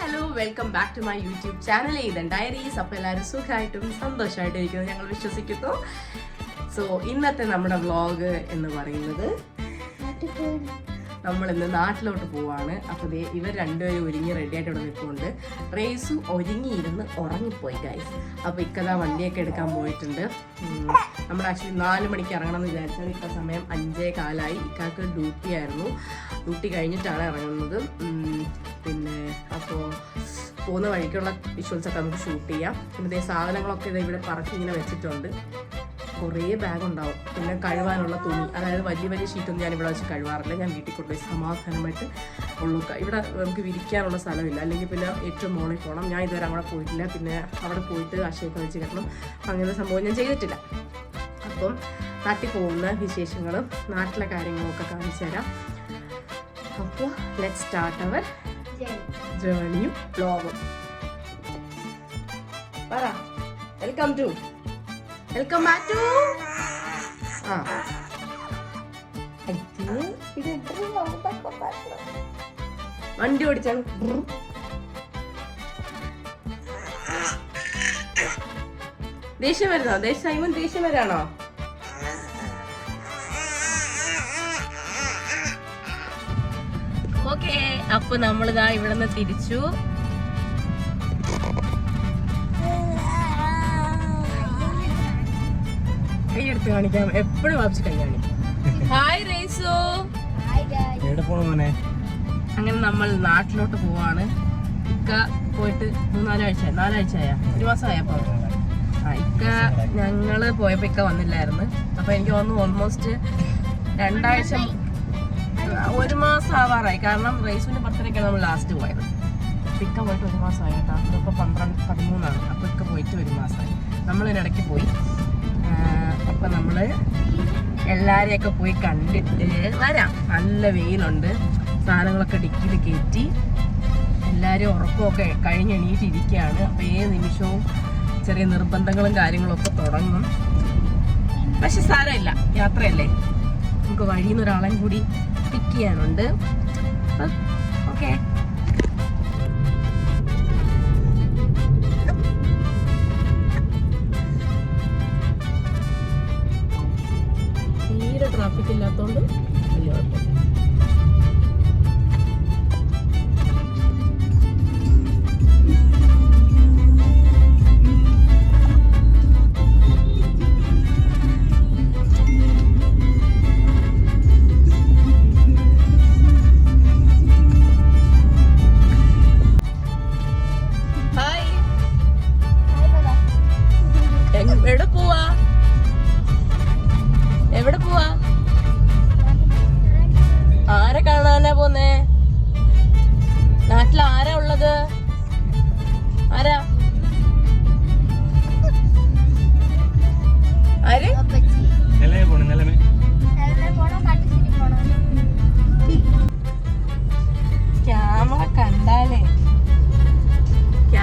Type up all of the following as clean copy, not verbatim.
Hello welcome back to my YouTube channel Eden diaries. അപ്പോൾ എല്ലാവരും സുഖമായിട്ടും സന്തോഷമായിട്ടും ഇരിക്കുന്നു ഞങ്ങൾ വിശ്വസിക്കുന്നു. സോ ഇന്നത്തെ നമ്മുടെ വ്ളോഗ് എന്ന് പറയുന്നത് നമ്മളിന്ന് നാട്ടിലോട്ട് പോവാണ്. അപ്പോൾ ഇവർ രണ്ടുപേരും ഒരുങ്ങി റെഡിയായിട്ട് ഇവിടെ നിൽക്കുന്നുണ്ട്. റേസും ഒരുങ്ങിയിരുന്ന് ഉറങ്ങിപ്പോയി ഗൈസ്. അപ്പോൾ ഇക്കതാ വണ്ടിയൊക്കെ എടുക്കാൻ പോയിട്ടുണ്ട്. നമ്മൾ ആക്ച്വലി 4 മണിക്ക് ഇറങ്ങണം എന്ന് വിചാരിച്ചാൽ ഇപ്പോൾ സമയം 5:15. ഇക്കാക്ക് ഡ്യൂട്ടി ആയിരുന്നു. ഡ്യൂട്ടി കഴിഞ്ഞിട്ടാണ് ഇറങ്ങുന്നത്. പിന്നെ അപ്പോൾ പോകുന്ന വഴിക്കുള്ള വിഷ്വൽസൊക്കെ നമുക്ക് ഷൂട്ട് ചെയ്യാം. പിന്നെ സാധനങ്ങളൊക്കെ ഇവിടെ പറക്കി ഇങ്ങനെ വെച്ചിട്ടുണ്ട്. കുറേ ബാഗ് ഉണ്ടാവും. പിന്നെ കഴുകാനുള്ള തുണി, അതായത് വലിയ വലിയ ഷീറ്റൊന്നും ഞാൻ ഇവിടെ വെച്ച് കഴുകാറില്ല. ഞാൻ വീട്ടിൽ കൊണ്ടുപോയി സമാധാനമായിട്ട് ഉള്ളൂ. ഇവിടെ നമുക്ക് വിരിക്കാനുള്ള സ്ഥലമില്ല. അല്ലെങ്കിൽ പിന്നെ ഏറ്റവും മോളിൽ പോകണം. ഞാൻ ഇതുവരെ അവിടെ പോയിട്ടില്ല. പിന്നെ അവിടെ പോയിട്ട് അക്ഷയൊക്കെ വെച്ച് കെട്ടണം. അങ്ങനെ സംഭവം ഞാൻ ചെയ്തിട്ടില്ല. അപ്പം നാട്ടിൽ പോകുന്ന വിശേഷങ്ങളും നാട്ടിലെ കാര്യങ്ങളൊക്കെ കാണിച്ചു തരാം. അപ്പോൾ ലെറ്റ്സ് സ്റ്റാർട്ട് അവർ ജേണിയും വ്ലോഗും. പറ വെൽക്കം ബാക്ക് ടു വണ്ടി ഓടിച്ചാണ്. ദേഷ്യം വരുന്നോ? സൈമൺ ദേഷ്യം വരാണോ? ഓക്കെ, അപ്പൊ നമ്മളിതാ ഇവിടെ നിന്ന് തിരിച്ചു. കൈയെടുത്ത് കാണിക്കാം. എപ്പോഴും വാപ്പിച്ച് കൈ കാണിക്കും. ഹായ് റേസോ. അങ്ങനെ നമ്മൾ നാട്ടിലോട്ട് പോവാണ്. ഇക്ക പോയിട്ട് 4 ആഴ്ചയായ 1 മാസമായപ്പോ ഇക്ക ഞങ്ങള് പോയപ്പോ ഇക്ക വന്നില്ലായിരുന്നു. അപ്പൊ എനിക്ക് തോന്നുന്നു ഓൾമോസ്റ്റ് 2 ആഴ്ച 1 മാസം ആവാറായി. കാരണം റേസുവിന്റെ ബർത്ത്ഡേക്കാണ് നമ്മൾ ലാസ്റ്റ് പോയത്. അപ്പൊ ഇക്ക പോയിട്ട് 1 മാസമായി കേട്ടോ. ഇപ്പൊ 13 അപ്പൊ ഇക്ക പോയിട്ട് 1 മാസമായി. നമ്മൾ ഇതിനിടയ്ക്ക് പോയി. അപ്പൊ നമ്മള് എല്ലാരെയൊക്കെ പോയി കണ്ടിട്ട് വരാം. നല്ല വെയിലുണ്ട്. സാധനങ്ങളൊക്കെ ഡിക്കിയിൽ കയറ്റി എല്ലാവരും ഉറക്കമൊക്കെ കഴിഞ്ഞെണീറ്റിരിക്കുകയാണ്. അപ്പോൾ ഏത് നിമിഷവും ചെറിയ നിർബന്ധങ്ങളും കാര്യങ്ങളൊക്കെ തുടങ്ങും. പക്ഷെ സാരമില്ല, യാത്രയല്ലേ. നമുക്ക് വഴിയിൽ നിന്ന് ഒരാളെയും കൂടി പിക്ക് ചെയ്യാനുണ്ട്. ഓക്കെ, തീരെ ട്രാഫിക് ഇല്ലാത്തതുകൊണ്ട് വലിയ കുഴപ്പമില്ല. എവിടെ പോവാ? ആരെ കാണാനാ പോന്നേ? നാട്ടിൽ ആരാ ഉള്ളത്? ആരാ? ആര്?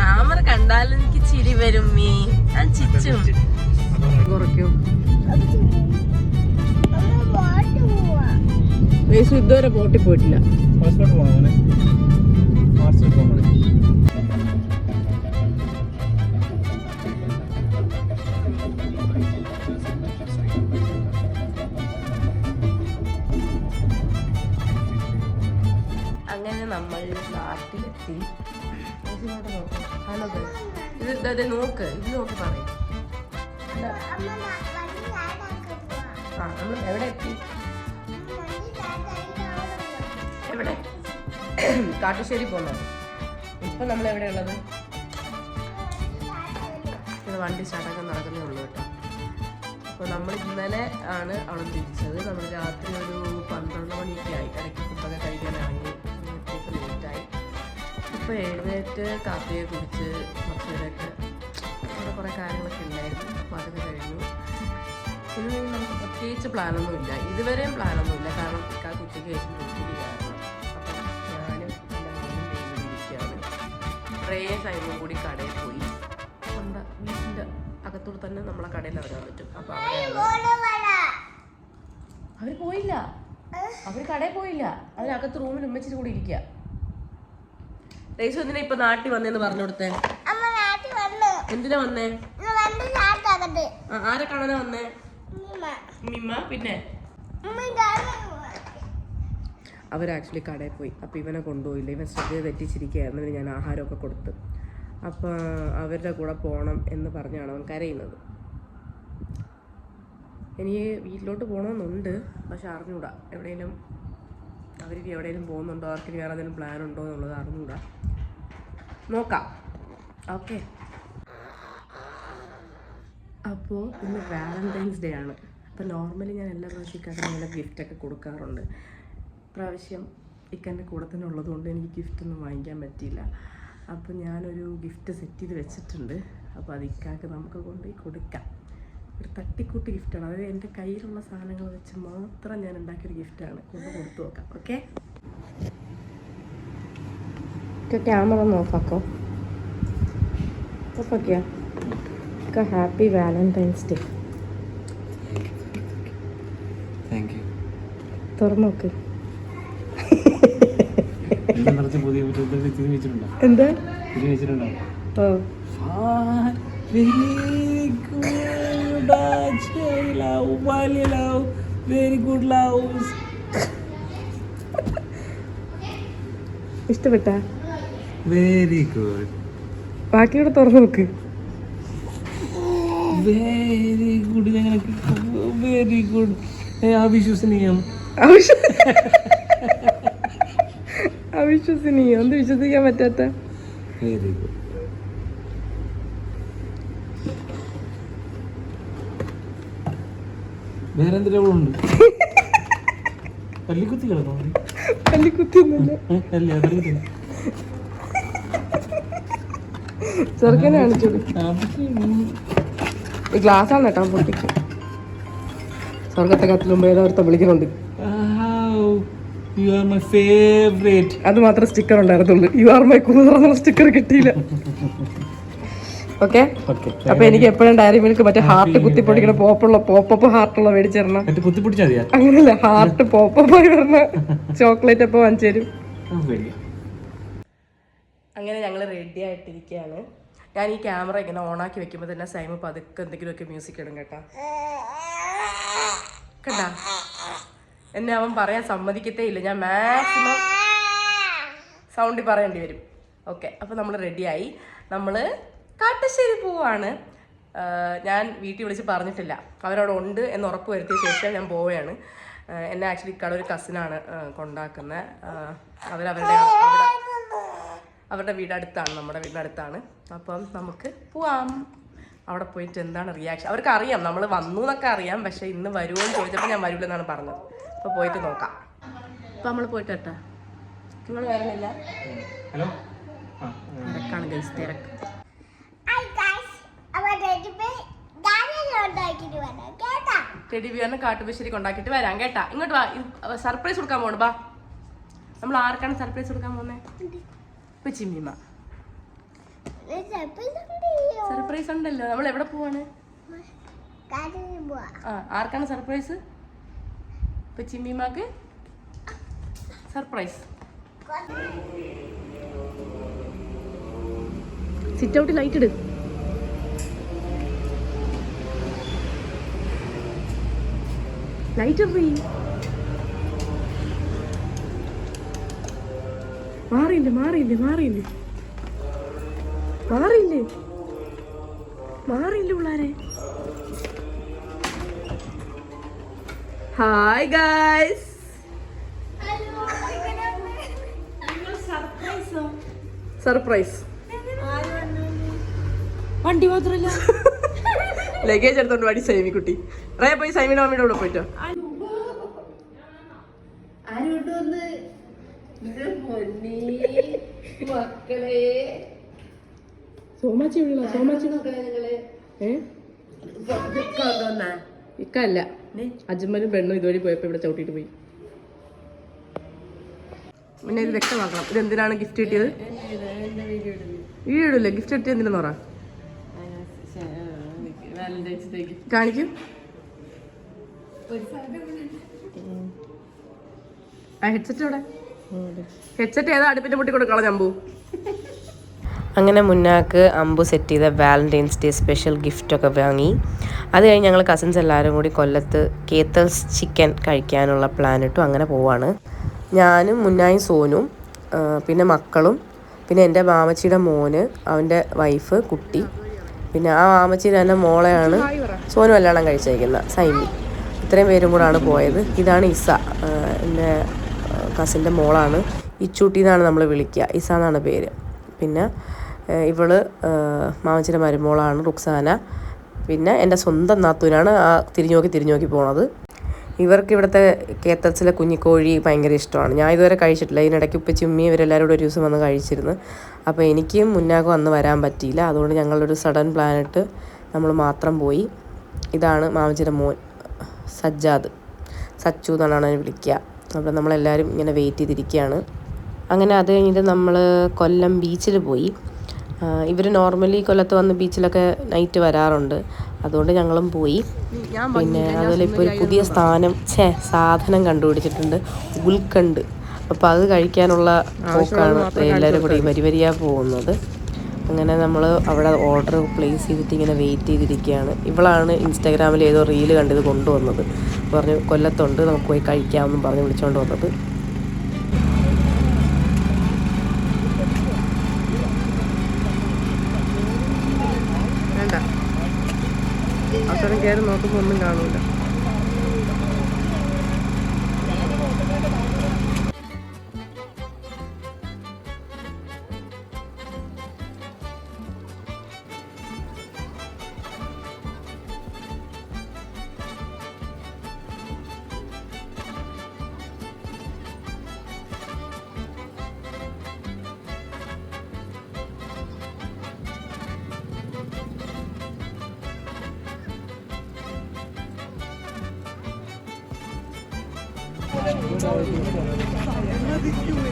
ക്യാമറ കണ്ടാലും എനിക്ക് ചിരി വരും. ഞാൻ ചിച്ചും കുറയ്ക്കും. ഇതുവരെ ബോട്ടിൽ പോയിട്ടില്ല. അങ്ങനെ നമ്മൾ നാട്ടിലെത്തി. ഇത് നോക്ക്, ഇത് നോക്കി പറയും. നമ്മൾ എവിടെ എത്തി? എവിടെ? കാട്ടുശ്ശേരി പോകുന്നത്. ഇപ്പൊ നമ്മൾ എവിടെയുള്ളത്? ഇത് വണ്ടി ചടങ്ങ് നടക്കുന്നേ ഉള്ളൂ കേട്ടോ. അപ്പോൾ നമ്മൾ ഇന്നലെ ആണ് അവിടെ തിരിച്ചത്. നമ്മൾ രാത്രി ഒരു 12 മണിയൊക്കെ ആയി. ഇടയ്ക്ക് ഫുഡൊക്കെ കഴിക്കാൻ ഇറങ്ങി. ഇപ്പോൾ ലേറ്റായി. ഇപ്പോൾ എഴുന്നേറ്റ് കാപ്പിയെ കുടിച്ച് കുറച്ച് നേരമൊക്കെ അവിടെ കുറേ കാര്യങ്ങളൊക്കെ ഉണ്ടായിരുന്നു. അപ്പോൾ അതൊക്കെ കഴിഞ്ഞു. ഇന്ന് നമുക്ക് പ്രത്യേകിച്ച് പ്ലാനൊന്നുമില്ല. ഇതുവരെയും പ്ലാനൊന്നുമില്ല. കാരണം ഇക്കാക്ക് ഉച്ചയ്ക്ക് ശേഷം ഡ്യൂട്ടിയിലായിരുന്നു. അപ്പം ഞാനും എൻ്റെ മോനും ഇരിക്കുകയാണ്. കുറേ ടൈമും കൂടി കടയിൽ പോയി. നമ്മുടെ വീട്ടിൻ്റെ അകത്തോട് തന്നെ നമ്മളെ കടയിൽ ഇറങ്ങാൻ പറ്റും. അപ്പം അവർ പോയില്ല. അവർ കടയിൽ പോയില്ല. അതിനകത്ത് റൂമിൽ ഉമ്മച്ചിട്ട് കൂടി ഇരിക്കുക. റേസു എന്തിനാ ഇപ്പൊ നാട്ടിൽ വന്നേന്ന് പറഞ്ഞു കൊടുത്തേ? എന്തിനാ വന്നേ? ആരെ കാണാനാ വന്നേ? മിമ്മ. പിന്നെ അവർ ആക്ച്വലി കടയിൽ പോയി. അപ്പോൾ ഇവനെ കൊണ്ടുപോയില്ല, ഇവൻ ശ്രദ്ധ തെറ്റിച്ചിരിക്കുകയായിരുന്നു. ഞാൻ ആഹാരമൊക്കെ കൊടുത്ത്. അപ്പോൾ അവരുടെ കൂടെ പോകണം എന്ന് പറഞ്ഞാണ് അവൻ കരയുന്നത്. എനിക്ക് വീട്ടിലോട്ട് പോകണമെന്നുണ്ട്, പക്ഷെ അറിഞ്ഞൂടാ എവിടെയെങ്കിലും അവർക്ക് എവിടെയെങ്കിലും പോകുന്നുണ്ടോ, അവർക്ക് വേറെ എന്തെങ്കിലും പ്ലാൻ ഉണ്ടോ എന്നുള്ളത് അറിഞ്ഞൂടാ. നോക്കാം. ഓക്കെ. അപ്പോൾ ഇന്ന് വാലന്റൈൻസ് ഡേ ആണ്. അപ്പോൾ നോർമലി ഞാൻ എല്ലാ പ്രാവശ്യം ഇക്കാക്ക് നല്ല ഗിഫ്റ്റൊക്കെ കൊടുക്കാറുണ്ട്. പ്രാവശ്യം ഇക്കൻ്റെ കൂടെ തന്നെ ഉള്ളതുകൊണ്ട് എനിക്ക് ഗിഫ്റ്റൊന്നും വാങ്ങിക്കാൻ പറ്റിയില്ല. അപ്പോൾ ഞാനൊരു ഗിഫ്റ്റ് സെറ്റ് ചെയ്ത് വെച്ചിട്ടുണ്ട്. അപ്പോൾ അത് ഇക്കാക്ക് നമുക്ക് കൊണ്ടുപോയി കൊടുക്കാം. ഒരു തട്ടിക്കൂട്ട് ഗിഫ്റ്റാണ്. അതായത് എൻ്റെ കയ്യിലുള്ള സാധനങ്ങൾ വെച്ച് മാത്രം ഞാൻ ഉണ്ടാക്കിയൊരു ഗിഫ്റ്റാണ്. കൊണ്ട് കൊടുത്തു നോക്കാം. ഓക്കെ. ക്യാമറ ഒന്ന് ഓഫാക്കോ. ഓഫാക്കിയാ? Happy Valentine's day. തുറന്നു നോക്ക്. എന്താ? ഇഷ്ടപ്പെട്ട? Very good. ബാക്കിയോടെ തുറന്നു നോക്ക്. Very good. ഞങ്ങൾക്ക് വെരി ഗുഡ്. അവിശ്വസനീയം. അവിശ്വസനീയം. എന്ത് വിശ്വസിക്കാൻ പറ്റാത്ത? Very good. വേറെ എന്തെങ്കിലും പല്ലിക്കുത്തി കിടക്കോ? പല്ലിക്കുത്തി ചെറുക്കനെ കാണിച്ചോളൂ. ഈ ഗ്ലാസ് ആണ് കേട്ടോ പൊട്ടിക്ക്. സ്വർഗത്തെ കത്തിലുമ്പോ ഏതോർത്ത വിളിക്കുന്നുണ്ട്. അത് മാത്രം സ്റ്റിക്കർ ഉണ്ടായിരുന്നുള്ളൂ. യു ആർ മൈ കൂതർ എന്നുള്ള സ്റ്റിക്കർ കിട്ടിയില്ല. ഓക്കെ. അപ്പൊ എനിക്ക് എപ്പോഴും ഡയറി മിൽക്ക് മറ്റേ ഹാർട്ട് കുത്തിപ്പൊടിക്കണ പോപ്പപ്പ് ഹാർട്ടുള്ള മേടിച്ചിരണം. അങ്ങനല്ല, ഹാർട്ട് പോപ്പപ്പ് ആയി വരുന്ന ചോക്ലേറ്റ് അപ്പൊ വാങ്ങിച്ചു തരും. അങ്ങനെ ഞങ്ങൾ റെഡി ആയിട്ടിരിക്കുകയാണ്. ഞാൻ ഈ ക്യാമറ ഇങ്ങനെ ഓണാക്കി വെക്കുമ്പോൾ തന്നെ സൈമ പതുക്കെ എന്തെങ്കിലുമൊക്കെ മ്യൂസിക് ഇടും കേട്ടോ. കണ്ടാ, എന്നെ അവൻ പറയാൻ സമ്മതിക്കത്തേ ഇല്ല. ഞാൻ മാക്സിമം സൗണ്ടിൽ പറയേണ്ടി വരും. ഓക്കെ. അപ്പോൾ നമ്മൾ റെഡിയായി. നമ്മൾ കാട്ടശ്ശേരി പോവാണ്. ഞാൻ വീട്ടിൽ വിളിച്ച് പറഞ്ഞിട്ടില്ല. അവരവിടെ ഉണ്ട് എന്ന് ഉറപ്പ് വരുത്തിയ ശേഷം ഞാൻ പോവുകയാണ്. എന്നെ ആക്ച്വലി ഇക്കാടെ ഒരു കസിനാണ് കൊണ്ടാക്കുന്നത്. അവരുടെ വീടടുത്താണ്, നമ്മുടെ വീടിനടുത്താണ്. അപ്പം നമുക്ക് പോവാം. അവിടെ പോയിട്ട് എന്താണ് റിയാക്ഷൻ അവർക്ക് അറിയാം. നമ്മൾ വന്നു എന്നൊക്കെ അറിയാം, പക്ഷെ ഇന്ന് വരുമോ എന്ന് ചോദിച്ചപ്പോൾ ഞാൻ വരില്ലെന്നാണ് പറഞ്ഞത്. അപ്പോൾ പോയിട്ട് നോക്കാം. അപ്പം നമ്മൾ പോയിട്ട് കേട്ടാ. നിങ്ങൾ വരണില്ല? തിരക്കാണ് ഗൈസ്, തിരക്ക്. ടെഡി ബിയറിനെ കാട്ടുപശ്ശേരി കൊണ്ടാക്കിയിട്ട് വരാം കേട്ടാ. ഇങ്ങോട്ട് വാ, സർപ്രൈസ് കൊടുക്കാൻ പോകണം. ബാ. നമ്മൾ ആർക്കാണ് സർപ്രൈസ് കൊടുക്കാൻ പോകുന്നത്? ചിമ്മിമ്മ. സർപ്രൈസ് ഉണ്ടല്ലോ. നമ്മൾ എവിടെ പോവാണ്? ആർക്കാണ് സർപ്രൈസ്? ഇപ്പൊ ചിമ്മിമ്മക്ക് സർപ്രൈസ്. സിറ്റ് ഔട്ട് ലൈറ്റ് ഇട്. ലൈറ്റ് ഇടറി. മാറിയില്ലേ മാറിയില്ലേ മാറിയില്ലേ മാറിയില്ലേ മാറിയില്ലേ പിള്ളേരെ. Hi guys. സർപ്രൈസ്. വണ്ടി മാത്രല്ല, ലഗേജ് എടുത്തോണ്ട് വണ്ടി. സൈമി കുട്ടി റേ പോയി സൈമിയുടെ മമ്മിയുടെ കൂടെ പോയിട്ടോ. സോമാച്ചി വിളില്ല. സോമാച്ചി ഇക്കല്ല, അജ്മലും പെണ്ണും ഇതുവഴി പോയപ്പോ ഇവിടെ ചവിട്ടിട്ട് പോയി. പിന്നെ ഇത് വ്യക്തമാക്കണം. ഇത് എന്തിനാണ് ഗിഫ്റ്റ് കിട്ടിയത്? വീഡിയോ ഇടില്ലേ? ഗിഫ്റ്റ് കിട്ടിയത് എന്തിനാന്ന് പറ. കാണിക്കും. ആ ഹെഡ്സെറ്റ് ഇവിടെ. ഹെഡ്സെറ്റ് ഏതാ? അടുപ്പിന്റെ പൊട്ടി കൊടുക്കണം. ജമ്പു അങ്ങനെ മുന്നാക്ക് അമ്പു സെറ്റ് ചെയ്ത വാലന്റൈൻസ് ഡേ സ്പെഷ്യൽ ഗിഫ്റ്റൊക്കെ വാങ്ങി. അത് കഴിഞ്ഞ് ഞങ്ങൾ കസിൻസ് എല്ലാവരും കൂടി കൊല്ലത്ത് കേത്തൽസ് ചിക്കൻ കഴിക്കാനുള്ള പ്ലാൻ ഇട്ടു. അങ്ങനെ പോവാണ്. ഞാനും മുന്നായും സോനും പിന്നെ മക്കളും പിന്നെ എൻ്റെ മാമച്ചിയുടെ മോന്, അവൻ്റെ വൈഫ്, കുട്ടി, പിന്നെ ആ മാമച്ചിയുടെ തന്നെ മോളെയാണ് സോനു കല്യാണം കഴിച്ചേക്കുന്നത്, സൈമി. ഇത്രയും പേരും കൂടാണ് പോയത്. ഇതാണ് ഇസ, എൻ്റെ കസിൻ്റെ മോളാണ്. ഇച്ചൂട്ടി എന്നാണ് നമ്മൾ വിളിക്കുക, ഇസ എന്നാണ് പേര്. പിന്നെ ഇവള് മാമച്ചിയുടെ മരുമോളാണ് റുക്സാന. പിന്നെ എൻ്റെ സ്വന്തം നാത്തൂനാണ് ആ തിരിഞ്ഞു നോക്കി പോണത്. ഇവർക്ക് ഇവിടുത്തെ കേത്തൽസിലെ കുഞ്ഞിക്കോഴി ഭയങ്കര ഇഷ്ടമാണ്. ഞാൻ ഇതുവരെ കഴിച്ചിട്ടില്ല. ഇതിനിടയ്ക്ക് ഉപ്പച്ചി ഉമ്മി ഇവരെല്ലാവരും കൂടെ ഒരു ദിവസം വന്ന് കഴിച്ചിരുന്നു. അപ്പോൾ എനിക്കും മുന്നാക്കും അന്ന് വരാൻ പറ്റിയില്ല. അതുകൊണ്ട് ഞങ്ങളൊരു സഡൻ പ്ലാനിട്ട് നമ്മൾ മാത്രം പോയി. ഇതാണ് മാമച്ചിയുടെ മോൻ സജ്ജാദ്, സച്ചു എന്നാണ് അവനെ വിളിക്കുക. അപ്പോൾ നമ്മളെല്ലാവരും ഇങ്ങനെ വെയിറ്റ് ചെയ്തിരിക്കുകയാണ്. അങ്ങനെ അത് കഴിഞ്ഞിട്ട് നമ്മൾ കൊല്ലം ബീച്ചിൽ പോയി. ഇവർ നോർമലി കൊല്ലത്ത് വന്ന് ബീച്ചിലൊക്കെ നൈറ്റ് വരാറുണ്ട്, അതുകൊണ്ട് ഞങ്ങളും പോയി. പിന്നെ അതുപോലെ ഇപ്പോൾ ഒരു പുതിയ സാധനം കണ്ടുപിടിച്ചിട്ടുണ്ട്, ഉൽക്കണ്ട്. അപ്പോൾ അത് കഴിക്കാനുള്ള പോക്കാണ് എല്ലാവരും കൂടി വരിവരിയാ പോകുന്നത്. അങ്ങനെ നമ്മൾ അവിടെ ഓർഡർ പ്ലേസ് ചെയ്തിട്ട് ഇങ്ങനെ വെയിറ്റ് ചെയ്തിരിക്കുകയാണ്. ഇവളാണ് ഇൻസ്റ്റാഗ്രാമിൽ ഏതോ റീല് കണ്ടിത് കൊണ്ടുവന്നത്. പറഞ്ഞു കൊല്ലത്തുണ്ട്, നമുക്ക് പോയി കഴിക്കാമെന്നും പറഞ്ഞ് വിളിച്ചുകൊണ്ട് വന്നത്. അവസരം കയറി നോക്കുമ്പോൾ ഒന്നും കാണൂല.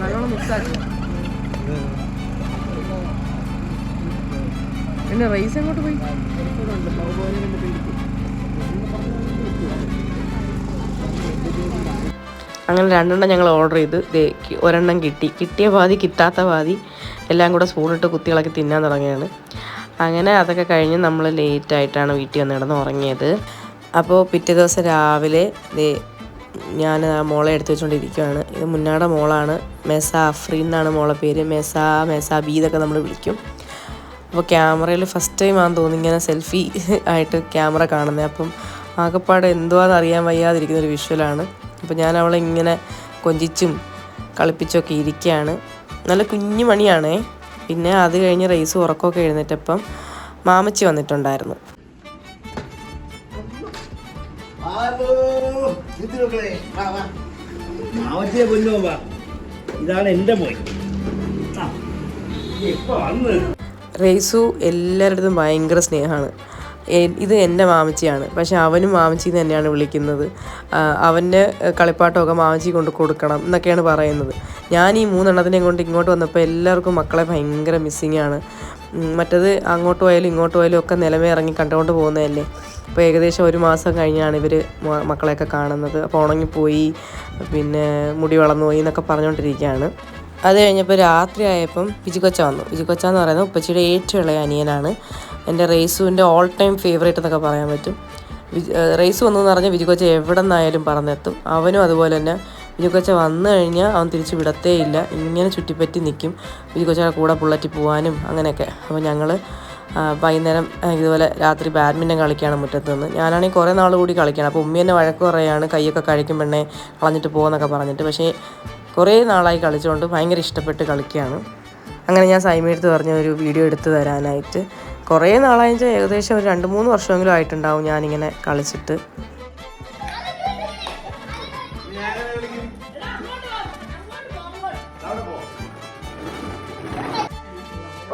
നല്ലോണം മിക്സാക്കി. പിന്നെ റൈസ് എങ്ങോട്ട് പോയി? അങ്ങനെ 2 എണ്ണം ഞങ്ങൾ ഓർഡർ ചെയ്ത് ഒരെണ്ണം കിട്ടിയ പാതി കിട്ടാത്ത പാതി എല്ലാം കൂടെ സ്പൂണിട്ട് കുത്തികളൊക്കെ തിന്നാൻ തുടങ്ങിയാണ്. അങ്ങനെ അതൊക്കെ കഴിഞ്ഞ് നമ്മൾ ലേറ്റായിട്ടാണ് വീട്ടിൽ വന്ന് കിടന്ന് ഉറങ്ങിയത്. അപ്പോൾ പിറ്റേ ദിവസം രാവിലെ ഞാൻ ആ മോളെ എടുത്ത് വെച്ചുകൊണ്ടിരിക്കുകയാണ്. ഇത് മുന്നാടെ മോളാണ്, മെസ അഫ്രീൻ എന്നാണ് മോളെ പേര്. മെസ ബി ഇതൊക്കെ നമ്മൾ വിളിക്കും. അപ്പോൾ ക്യാമറയിൽ ഫസ്റ്റ് ടൈം ആണെന്ന് തോന്നി ഇങ്ങനെ സെൽഫി ആയിട്ട് ക്യാമറ കാണുന്നത്. അപ്പം ആകെപ്പാടെ എന്തുവാന്ന് അറിയാൻ വയ്യാതിരിക്കുന്നൊരു വിഷ്വലാണ്. അപ്പോൾ ഞാൻ അവളെ ഇങ്ങനെ കൊഞ്ചിച്ചും കളിപ്പിച്ചൊക്കെ ഇരിക്കുകയാണ്. നല്ല കുഞ്ഞു മണിയാണേ. പിന്നെ അത് കഴിഞ്ഞ് റൈസ് ഉറക്കമൊക്കെ എഴുന്നേറ്റപ്പം മാമച്ചി വന്നിട്ടുണ്ടായിരുന്നു. ഇതാണ് എൻ്റെ മോൻ. റൈസു എല്ലാവരുടെയും ഭയങ്കര സ്നേഹമാണ്. ഇത് എൻ്റെ മാമച്ചിയാണ്, പക്ഷെ അവനും മാമച്ചി തന്നെയാണ് വിളിക്കുന്നത്. അവൻ്റെ കളിപ്പാട്ടമൊക്കെ മാമച്ചി കൊണ്ട് കൊടുക്കണം എന്നൊക്കെയാണ് പറയുന്നത്. ഞാൻ ഈ 3 എണ്ണത്തിനെയും കൊണ്ട് ഇങ്ങോട്ട് വന്നപ്പോൾ എല്ലാവർക്കും മക്കളെ ഭയങ്കര മിസ്സിങ് ആണ്. മറ്റത് അങ്ങോട്ട് പോയാലും ഇങ്ങോട്ട് പോയാലും ഒക്കെ നിലമേ ഇറങ്ങി കണ്ടുകൊണ്ട് പോകുന്നതല്ലേ. അപ്പോൾ ഏകദേശം 1 മാസം കഴിഞ്ഞാണ് ഇവർ മക്കളെയൊക്കെ കാണുന്നത്. അപ്പോൾ ഉണങ്ങിപ്പോയി, പിന്നെ മുടി വളർന്നു പോയി എന്നൊക്കെ പറഞ്ഞുകൊണ്ടിരിക്കുകയാണ്. അത് കഴിഞ്ഞപ്പോൾ രാത്രി ആയപ്പം വിജിക്കൊച്ച വന്നു. വിജിക്കൊച്ച എന്ന് പറയുന്നത് ഉപ്പച്ചിയുടെ ഏറ്റവും ഇളയ അനിയനാണ്. എൻ്റെ റൈസുവിൻ്റെ ഓൾ ടൈം ഫേവറേറ്റ് എന്നൊക്കെ പറയാൻ പറ്റും. റൈസ് വന്നു എന്ന് പറഞ്ഞാൽ വിജിക്കൊച്ച എവിടെ നിന്നായാലും പറന്നെത്തും. അവനും അതുപോലെ തന്നെ. വിജിക്കൊച്ച വന്നു കഴിഞ്ഞാൽ അവൻ തിരിച്ച് വിടത്തേ ഇല്ല, ഇങ്ങനെ ചുറ്റിപ്പറ്റി നിൽക്കും. വിജിക്കൊച്ചയുടെ കൂടെ ബുള്ളറ്റിൽ പോകാനും അങ്ങനെയൊക്കെ. അപ്പോൾ ഞങ്ങൾ വൈകുന്നേരം ഇതുപോലെ രാത്രി ബാഡ്മിൻ്റൺ കളിക്കുകയാണ് മുറ്റത്ത് നിന്ന്. ഞാനാണെങ്കിൽ കുറേ നാൾ കൂടി കളിക്കണം. അപ്പോൾ ഉമ്മി എന്നെ വഴക്ക് പറയുകയാണ്, കൈയൊക്കെ കഴിക്കും പെണ്ണെ കളഞ്ഞിട്ട് പോകുന്നൊക്കെ പറഞ്ഞിട്ട്. പക്ഷേ കുറേ നാളായി കളിച്ചുകൊണ്ട് ഭയങ്കര ഇഷ്ടപ്പെട്ട് കളിക്കുകയാണ്. അങ്ങനെ ഞാൻ സൈമയെടുത്ത് പറഞ്ഞ ഒരു വീഡിയോ എടുത്ത് തരാനായിട്ട്. കുറേ നാളായി വെച്ചാൽ ഏകദേശം ഒരു 2-3 വർഷമെങ്കിലും ആയിട്ടുണ്ടാവും ഞാനിങ്ങനെ കളിച്ചിട്ട്.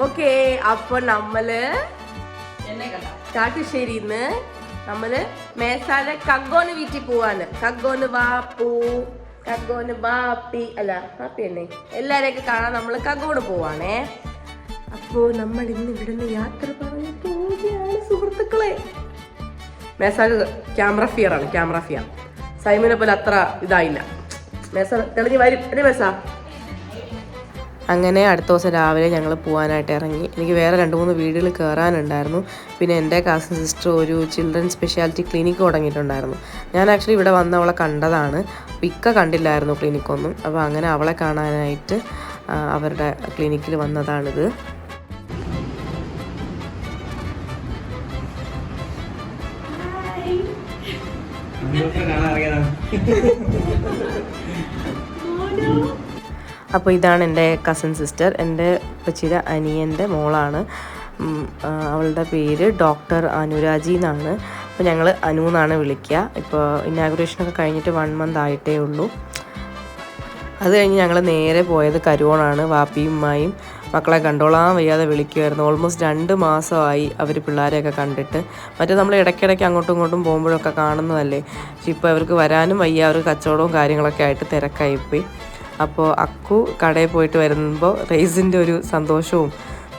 ഓക്കെ, അപ്പോൾ നമ്മള് കാട്ടുശ്ശേരിന്ന് നമ്മള് മേസാലെ കഗ്ഗോന് വീട്ടിൽ പോവാണ്. കഗ്ഗോന് വാപ്പു, കഗ്ഗോന് ബാപ്പി, അല്ല ബാപ്പി തന്നെ, എല്ലാരെയൊക്കെ കാണാൻ നമ്മൾ കഗ്ഗോന് പോവാണേ. അപ്പോൾ നമ്മൾ ഇന്ന് ഇവിടുന്ന് യാത്ര പറഞ്ഞു പോവുകയാണ് സുഹൃത്തുക്കളെ. മേസാല് ക്യാമറ ഫിയറാണ്, ക്യാമറ ഫിയർ. സൈമിനെ പോലെ അത്ര ഇതായില്ല. മേസ തെളിഞ്ഞ് വരും അല്ലേ മേസ? അങ്ങനെ അടുത്ത ദിവസം രാവിലെ ഞങ്ങൾ പോകാനായിട്ട് ഇറങ്ങി. എനിക്ക് വേറെ 2-3 വീടുകൾ കയറാനുണ്ടായിരുന്നു. പിന്നെ എൻ്റെ കസിൻ സിസ്റ്റർ ഒരു ചിൽഡ്രൻ സ്പെഷ്യാലിറ്റി ക്ലിനിക്ക് തുടങ്ങിയിട്ടുണ്ടായിരുന്നു. ഞാൻ ആക്ച്വലി ഇവിടെ വന്ന് അവളെ കണ്ടതാണ്. ഇക്ക കണ്ടില്ലായിരുന്നു ക്ലിനിക്കൊന്നും. അപ്പോൾ അങ്ങനെ അവളെ കാണാനായിട്ട് അവരുടെ ക്ലിനിക്കിൽ വന്നതാണിത്. അപ്പോൾ ഇതാണ് എൻ്റെ കസിൻ സിസ്റ്റർ, എൻ്റെ പച്ചിയുടെ അനിയൻ്റെ മോളാണ്. അവളുടെ പേര് ഡോക്ടർ അനുരാജി എന്നാണ്. അപ്പോൾ ഞങ്ങൾ അനു എന്നാണ് വിളിക്കുക. ഇപ്പോൾ ഇനാഗുറേഷനൊക്കെ കഴിഞ്ഞിട്ട് 1 month ആയിട്ടേ ഉള്ളൂ. അത് കഴിഞ്ഞ് ഞങ്ങൾ നേരെ പോയത് കരുവോണാണ്. വാപ്പിയും ഉമ്മായും മക്കളെ കണ്ടോളാൻ വയ്യാതെ വിളിക്കുമായിരുന്നു. ഓൾമോസ്റ്റ് 2 മാസമായി അവർ പിള്ളേരെയൊക്കെ കണ്ടിട്ട്. മറ്റേ നമ്മൾ ഇടയ്ക്കിടയ്ക്ക് അങ്ങോട്ടും ഇങ്ങോട്ടും പോകുമ്പോഴൊക്കെ കാണുന്നതല്ലേ. പക്ഷെ ഇപ്പോൾ അവർക്ക് വരാനും വയ്യ, അവർക്ക് കച്ചവടവും കാര്യങ്ങളൊക്കെ ആയിട്ട് തിരക്കായിപ്പോയി. അപ്പോൾ അക്കു കടയിൽ പോയിട്ട് വരുമ്പോൾ റേസിൻ്റെ ഒരു സന്തോഷവും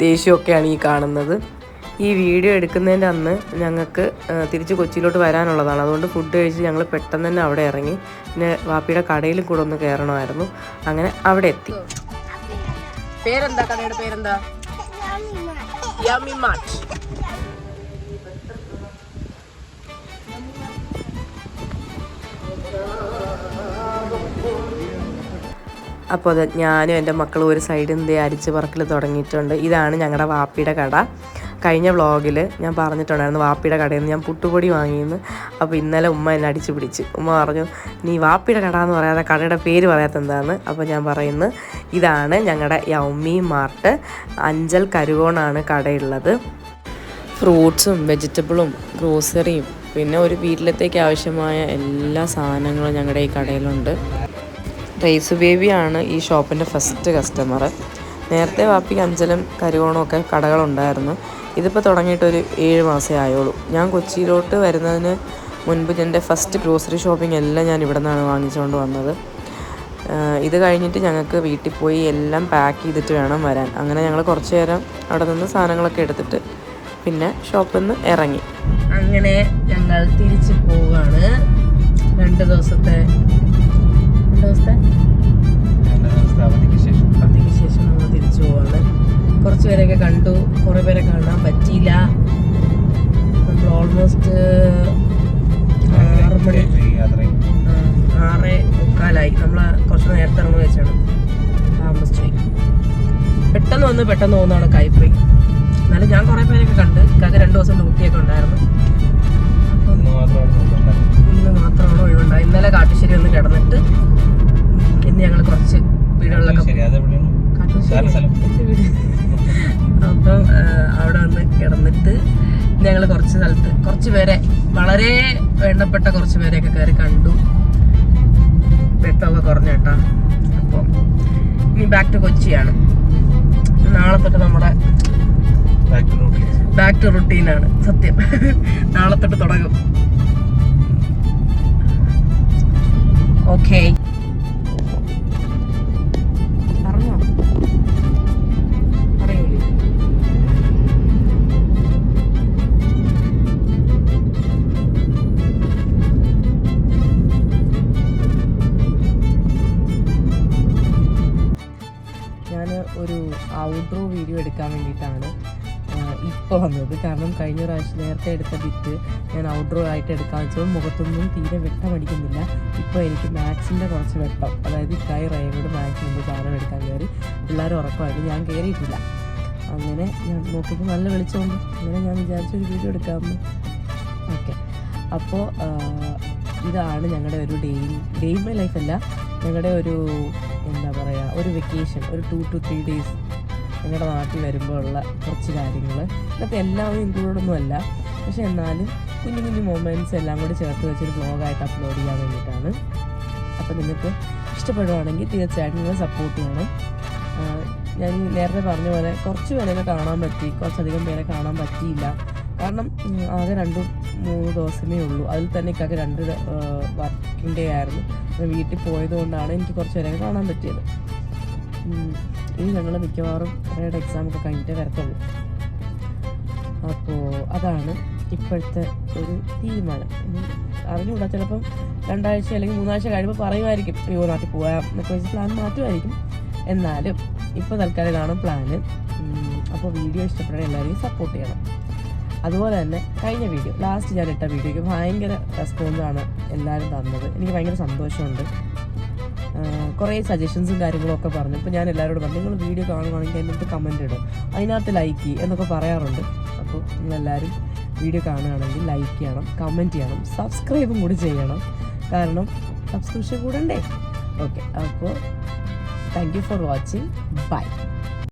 ദേഷ്യവും ഒക്കെയാണ് ഈ കാണുന്നത്. ഈ വീഡിയോ എടുക്കുന്നതിൻ്റെ അന്ന് ഞങ്ങൾക്ക് തിരിച്ച് കൊച്ചിയിലോട്ട് വരാനുള്ളതാണ്. അതുകൊണ്ട് ഫുഡ് കഴിച്ച് ഞങ്ങൾ പെട്ടെന്ന് തന്നെ അവിടെ ഇറങ്ങി. പിന്നെ വാപ്പിയുടെ കടയിൽ കൂടെ ഒന്ന് കയറണമായിരുന്നു. അങ്ങനെ അവിടെ എത്തി. പേരെന്താ കടയുടെ പേരെന്താ? Yummy mart. അപ്പോൾ അത് ഞാനും എൻ്റെ മക്കളും ഒരു സൈഡിൽ നിന്ന് അരിച്ച് പറക്കൽ തുടങ്ങിയിട്ടുണ്ട്. ഇതാണ് ഞങ്ങളുടെ വാപ്പിയുടെ കട. കഴിഞ്ഞ വ്ളോഗിൽ ഞാൻ പറഞ്ഞിട്ടുണ്ടായിരുന്നു വാപ്പിയുടെ കടയിൽ നിന്ന് ഞാൻ പുട്ടുപൊടി വാങ്ങിയെന്ന്. അപ്പോൾ ഇന്നലെ ഉമ്മ എന്നെ അടിച്ചു പിടിച്ച്. ഉമ്മ പറഞ്ഞു, നീ വാപ്പിയുടെ കട എന്ന് പറയാതെ കടയുടെ പേര് പറയാത്ത എന്താന്ന്. അപ്പോൾ ഞാൻ പറയുന്നു, ഇതാണ് ഞങ്ങളുടെ യമ്മി മാർട്ട്. അഞ്ചൽ കരുവോണാണ് കടയുള്ളത്. ഫ്രൂട്ട്സും വെജിറ്റബിളും ഗ്രോസറിയും പിന്നെ ഒരു വീട്ടിലത്തേക്ക് ആവശ്യമായ എല്ലാ സാധനങ്ങളും ഞങ്ങളുടെ ഈ കടയിലുണ്ട്. റേസ് ബേബിയാണ് ഈ ഷോപ്പിൻ്റെ ഫസ്റ്റ് കസ്റ്റമർ. നേരത്തെ വാപ്പിക്ക് അഞ്ചലും കരുവോണവും ഒക്കെ കടകളുണ്ടായിരുന്നു. ഇതിപ്പോൾ തുടങ്ങിയിട്ടൊരു 7 മാസമേ ആയുള്ളൂ. ഞാൻ കൊച്ചിയിലോട്ട് വരുന്നതിന് മുൻപ് എൻ്റെ ഫസ്റ്റ് ഗ്രോസറി ഷോപ്പിംഗ് എല്ലാം ഞാൻ ഇവിടെ നിന്നാണ് വാങ്ങിച്ചുകൊണ്ട് വന്നത്. ഇത് കഴിഞ്ഞിട്ട് ഞങ്ങൾക്ക് വീട്ടിൽ പോയി എല്ലാം പാക്ക് ചെയ്തിട്ട് വേണം വരാൻ. അങ്ങനെ ഞങ്ങൾ കുറച്ച് നേരം അവിടെ നിന്ന് സാധനങ്ങളൊക്കെ എടുത്തിട്ട് പിന്നെ ഷോപ്പിൽ നിന്ന് ഇറങ്ങി. അങ്ങനെ ഞങ്ങൾ തിരിച്ച് പോവുകയാണ്. 2 ദിവസത്തെ അവധിക്ക് ശേഷം നമ്മൾ തിരിച്ചു പോവാണ്. കുറച്ച് പേരെയൊക്കെ കണ്ടു, കുറേ പേരെ കാണാൻ പറ്റിയില്ല. നമ്മൾ ഓൾമോസ്റ്റ് 6:45 നമ്മൾ കുറച്ച് നേരത്തെ ഇറങ്ങി വെച്ചാണ് താമസിച്ചു. പെട്ടെന്ന് വന്ന് പെട്ടെന്ന് പോകുന്നതാണ് കൈപ്രി. എന്നാലും ഞാൻ കുറേ പേരെയൊക്കെ കണ്ട്. ഇക്കാക്ക് 2 ദിവസം ഡ്യൂട്ടിയൊക്കെ ഉണ്ടായിരുന്നു. ഇന്ന് മാത്രമാണ് ഒഴിവുണ്ടായി. ഇന്നലെ കാട്ടുശ്ശേരി ഒന്ന് കിടന്നിട്ട് ഇന്ന് ഞങ്ങൾ കുറച്ച് വീടുകളിലൊക്കെ അപ്പം അവിടെ വന്ന് കിടന്നിട്ട് ഞങ്ങൾ കുറച്ച് പേരെ, വളരെ വേണ്ടപ്പെട്ട കുറച്ച് പേരെയൊക്കെ കയറി കണ്ടു. വെട്ടമൊക്കെ കുറഞ്ഞ കേട്ടാ. അപ്പോൾ ഇനി ബാക്ക് ടു കൊച്ചിയാണ്. നാളെ തൊട്ട് നമ്മുടെ ബാക്ക് ടു റുട്ടീനാണ്. സത്യം, നാളെ തൊട്ട് തുടങ്ങും. ഓക്കെ, ഒരു ഔട്ട്ഡോർ വീഡിയോ എടുക്കാൻ വേണ്ടിയിട്ടാണ് ഇപ്പോൾ വന്നത്. കാരണം കഴിഞ്ഞ പ്രാവശ്യം നേരത്തെ എടുത്ത ബിറ്റ് ഞാൻ ഔട്ട്ഡോർ ആയിട്ട് എടുക്കാൻ വെച്ചപ്പോൾ മുഖത്തൊന്നും തീരെ വെട്ടം അടിക്കുന്നില്ല. ഇപ്പോൾ എനിക്ക് മാക്സിൻ്റെ കുറച്ച് വെട്ടം, അതായത് ഇക്കായി റൈനോട് മാക്സ് മുമ്പ് സാധനം എടുക്കാൻ കയറി. പിള്ളേർ ഉറക്കമായിട്ട് ഞാൻ കയറിയിട്ടില്ല. അങ്ങനെ ഞാൻ നോക്കിയപ്പോൾ നല്ല വെളിച്ചമുണ്ട്. അങ്ങനെ ഞാൻ വിചാരിച്ചൊരു വീഡിയോ എടുക്കാമെന്ന്. ഓക്കെ, അപ്പോൾ ഇതാണ് ഞങ്ങളുടെ ഒരു ഡേ ഇൻ മൈ ലൈഫല്ല, ഞങ്ങളുടെ ഒരു എന്താ പറയുക, ഒരു വെക്കേഷൻ, ഒരു 2 to 3 days ഞങ്ങളുടെ നാട്ടിൽ വരുമ്പോൾ ഉള്ള കുറച്ച് കാര്യങ്ങൾ. ഇതൊക്കെ എല്ലാവരും ഇൻക്ലൂഡൊന്നും അല്ല, പക്ഷെ എന്നാലും കുഞ്ഞു കുഞ്ഞു മൊമെൻറ്റ്സ് എല്ലാം കൂടി ചേർത്ത് വെച്ചൊരു വ്ളോഗായിട്ട് അപ്ലോഡ് ചെയ്യാൻ വേണ്ടിയിട്ടാണ്. അപ്പോൾ നിങ്ങൾക്ക് ഇഷ്ടപ്പെടുവാണെങ്കിൽ തീർച്ചയായിട്ടും നിങ്ങൾ സപ്പോർട്ട് ചെയ്യണം. ഞാൻ നേരത്തെ പറഞ്ഞ പോലെ കുറച്ച് പേരെയൊക്കെ കാണാൻ പറ്റി, കുറച്ചധികം പേരെ കാണാൻ പറ്റിയില്ല. കാരണം ആകെ 2-3 ദിവസമേ ഉള്ളൂ. അതിൽ തന്നെ ഇക്കാക്ക് 2 വർക്കിംഗ് ഡേ ആയിരുന്നു. വീട്ടിൽ പോയതുകൊണ്ടാണ് എനിക്ക് കുറച്ച് പേരെയൊക്കെ കാണാൻ പറ്റിയത്. ഇനി ഞങ്ങൾ മിക്കവാറും അവരുടെ എക്സാമൊക്കെ കഴിഞ്ഞിട്ടേ വരത്തുള്ളൂ. അപ്പോൾ അതാണ് ഇപ്പോഴത്തെ ഒരു തീരുമാനം. അറിഞ്ഞുകൂടാ, ചിലപ്പം 2 ആഴ്ച അല്ലെങ്കിൽ 3 ആഴ്ച കഴിയുമ്പോൾ പറയുമായിരിക്കും അയ്യോ നാട്ടിൽ പോകാം എന്നൊക്കെ വെച്ച് പ്ലാൻ മാറ്റുമായിരിക്കും. എന്നാലും ഇപ്പോൾ തൽക്കാലം ഇതാണ് പ്ലാന്. അപ്പോൾ വീഡിയോ ഇഷ്ടപ്പെടാൻ എല്ലാവരെയും സപ്പോർട്ട് ചെയ്യണം. അതുപോലെ തന്നെ കഴിഞ്ഞ വീഡിയോ ലാസ്റ്റ് ഞാൻ ഇട്ട വീഡിയോയ്ക്ക് ഭയങ്കര റെസ്പോൺസാണ് എല്ലാവരും തന്നത്. എനിക്ക് ഭയങ്കര സന്തോഷമുണ്ട്. കുറേ സജഷൻസും കാര്യങ്ങളും ഒക്കെ പറഞ്ഞു. ഇപ്പോൾ ഞാൻ എല്ലാവരോടും പറഞ്ഞു നിങ്ങൾ വീഡിയോ കാണുകയാണെങ്കിൽ അതിനകത്ത് കമൻറ്റ് ഇടും, അതിനകത്ത് ലൈക്ക് ചെയ്യും എന്നൊക്കെ പറയാറുണ്ട്. അപ്പോൾ നിങ്ങളെല്ലാവരും വീഡിയോ കാണുകയാണെങ്കിൽ ലൈക്ക് ചെയ്യണം, കമൻറ്റ് ചെയ്യണം, സബ്സ്ക്രൈബും കൂടി ചെയ്യണം. കാരണം സബ്സ്ക്രിപ്ഷൻ കൂടണ്ടേ. ഓക്കെ, അപ്പോൾ thank you for watching. By.